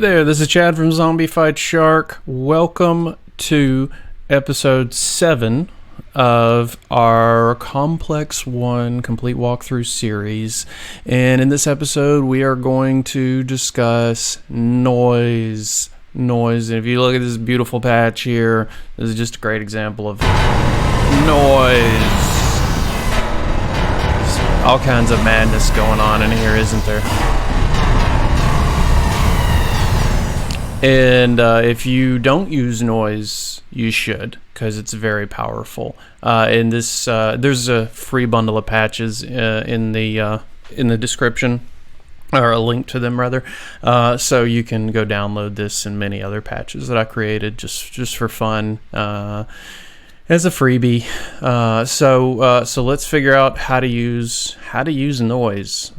there, this is Chad from Zombie Fight Shark. Welcome to episode 7 of our COMPLEX-1 complete walkthrough series. And in this episode, we are going to discuss noise. And if you look at this beautiful patch here, this is just a great example of noise. There's all kinds of madness going on in here, isn't there? And if you don't use noise, you should, because it's very powerful. In this, there's a free bundle of patches in the description, or a link to them rather. So you can go download this and many other patches that I created just for fun as a freebie. So let's figure out how to use noise.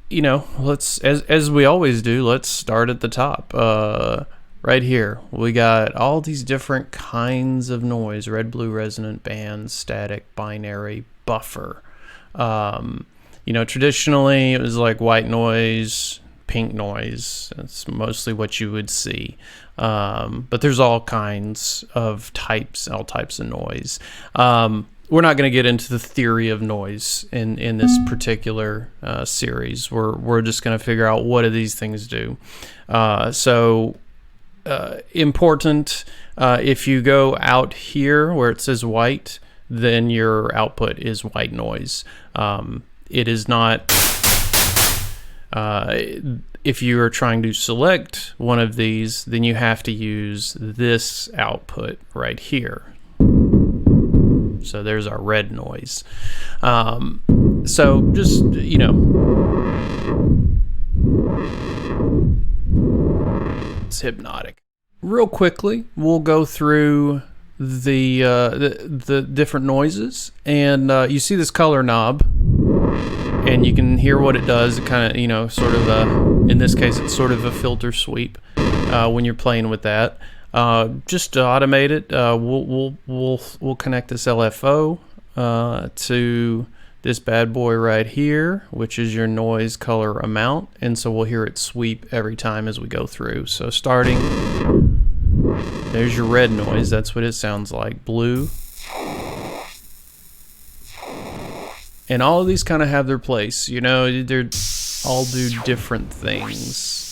You know, let's, as we always do, let's start at the top. Right here, we got all these different kinds of noise: red, blue, resonant, band, static, binary, buffer. You know, traditionally it was like white noise, pink noise. That's mostly what you would see. But there's all kinds of all types of noise. We're not going to get into the theory of noise in this particular series. We're just going to figure out what do these things do. Important, if you go out here where it says white, then your output is white noise. It is not, if you are trying to select one of these, then you have to use this output right here. So there's our red noise. So just, you know, it's hypnotic. Real quickly, we'll go through the different noises, and you see this color knob, and you can hear what it does. It kind of, you know, sort of in this case, it's sort of a filter sweep when you're playing with that. Just to automate it, we'll connect this LFO to this bad boy right here, which is your noise color amount, and so we'll hear it sweep every time as we go through. So starting, there's your red noise. That's what it sounds like. Blue. And all of these kind of have their place. You know, they're all do different things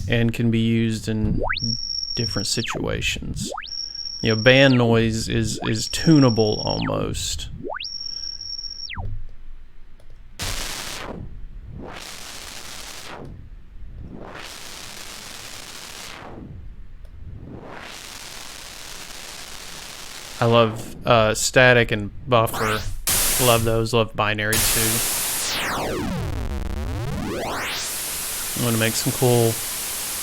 and can be used in different situations. You know, band noise is tunable almost. I love static and buffer. Love those. Love binary too. I'm gonna make some cool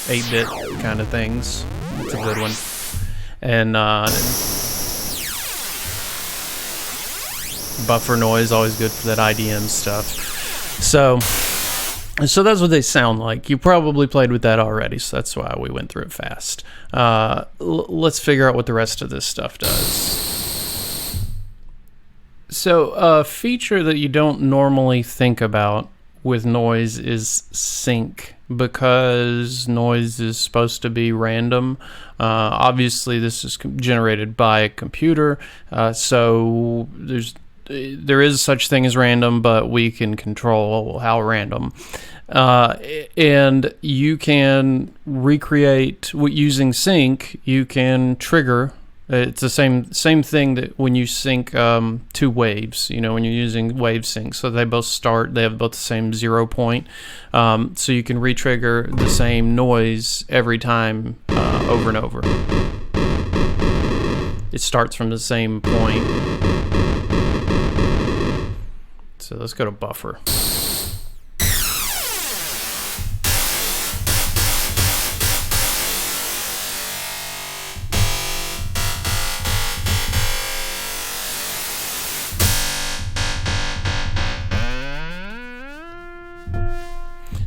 8-bit kind of things. It's a good one. And buffer noise, always good for that IDM stuff. So that's what they sound like. You probably played with that already, so that's why we went through it fast. Let's figure out what the rest of this stuff does. So a feature that you don't normally think about with noise is sync, because noise is supposed to be random. Obviously this is generated by a computer, so there is such thing as random, but we can control how random. And you can recreate using sync. You can trigger. It's the same thing that when you sync two waves, you know, when you're using wave sync, so they have both the same 0 point, so you can re-trigger the same noise every time over and over. It starts from the same point. So let's go to buffer.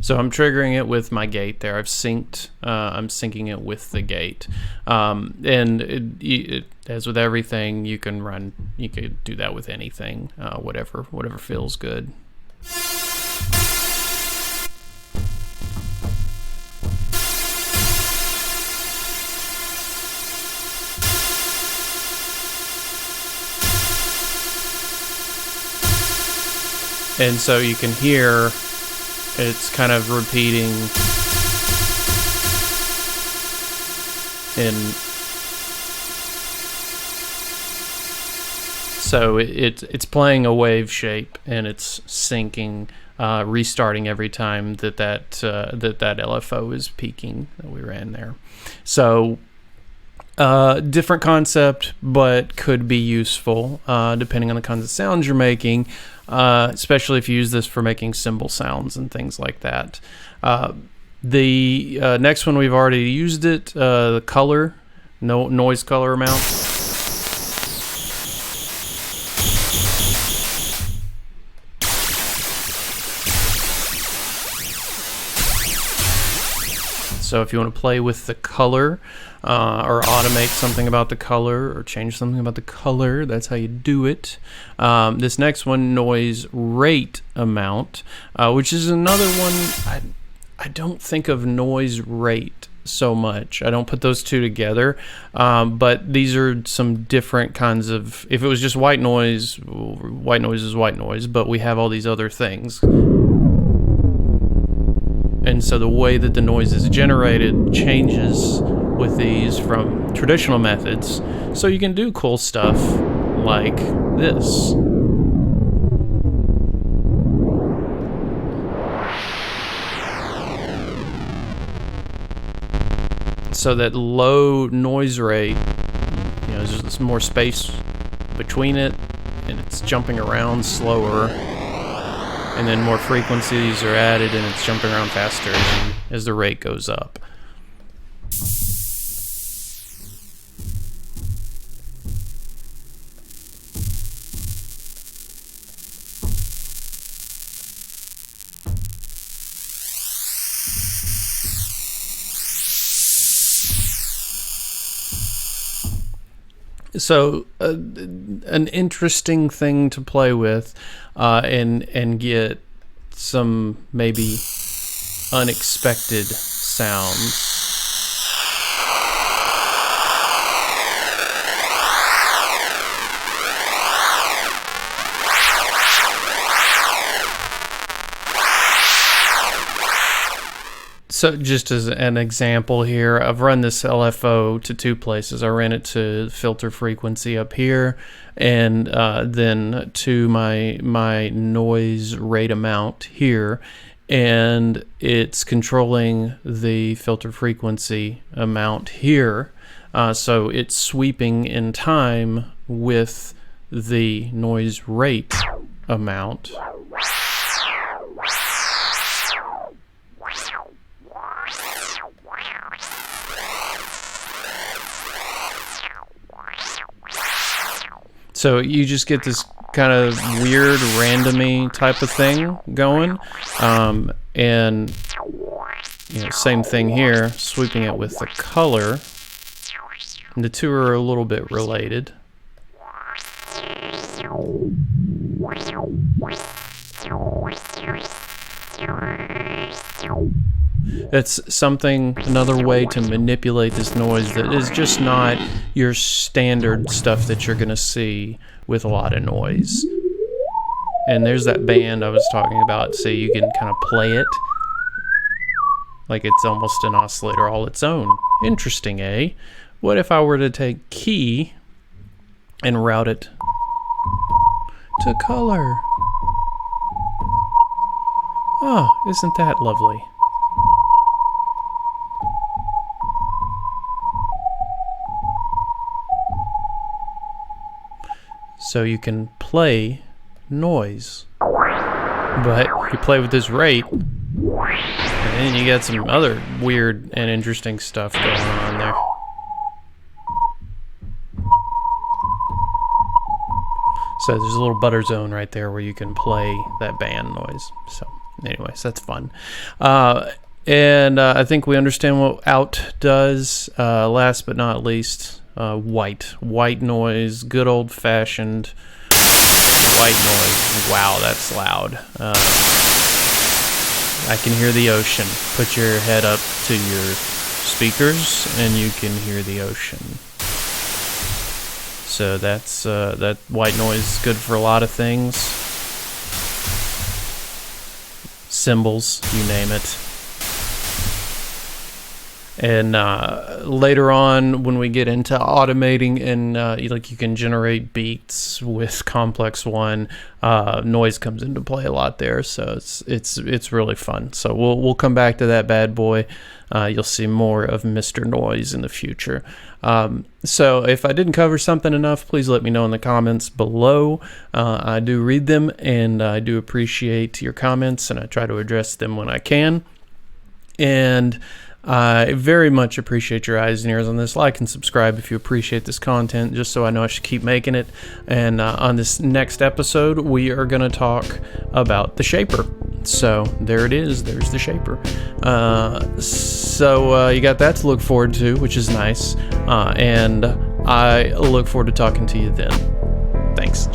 So I'm triggering it with my gate there. I'm syncing it with the gate. And as with everything, you could do that with anything, whatever feels good. And so you can hear it's kind of repeating in. So it's playing a wave shape, and it's syncing, restarting every time that LFO is peaking that we ran there. So different concept, but could be useful depending on the kinds of sounds you're making, especially if you use this for making cymbal sounds and things like that. The next one, we've already used it, the color, noise color amount. So if you want to play with the color, or automate something about the color, or change something about the color, that's how you do it. This next one, noise rate amount, which is another one. I don't think of noise rate so much. I don't put those two together, but these are some different kinds of. If it was just white noise is white noise, but we have all these other things. And so the way that the noise is generated changes with these from traditional methods. So you can do cool stuff like this. So that low noise rate, there's just more space between it, and it's jumping around slower. And then more frequencies are added, and it's jumping around faster as the rate goes up. So an interesting thing to play with, and get some maybe unexpected sounds. So just as an example here, I've run this LFO to two places. I ran it to filter frequency up here, and then to my noise rate amount here, and it's controlling the filter frequency amount here. So it's sweeping in time with the noise rate amount. So you just get this kind of weird, randomy type of thing going, and same thing here, sweeping it with the color. And the two are a little bit related. That's something, another way to manipulate this noise that is just not your standard stuff that you're going to see with a lot of noise. And there's that band I was talking about, so you can kind of play it like it's almost an oscillator all its own. Interesting, eh? What if I were to take key and route it to color? Oh, isn't that lovely? So you can play noise, but you play with this rate, and then you got some other weird and interesting stuff going on there. So there's a little butter zone right there where you can play that band noise. So anyways, that's fun. And I think we understand what out does. Last but not least, white noise, good old-fashioned white noise. Wow, that's loud. I can hear the ocean. Put your head up to your speakers and you can hear the ocean. So that's that white noise is good for a lot of things. cymbals, you name it. And later on, when we get into automating and like you can generate beats with COMPLEX-1, noise comes into play a lot there. So it's really fun. So we'll come back to that bad boy. You'll see more of Mr. Noise in the future. So if I didn't cover something enough, please let me know in the comments below. I do read them, and I do appreciate your comments, and I try to address them when I can. And I very much appreciate your eyes and ears on this. Like and subscribe if you appreciate this content, just so I know I should keep making it. And on this next episode, we are going to talk about the shaper. So there it is. There's the shaper. So you got that to look forward to, which is nice. And I look forward to talking to you then. Thanks.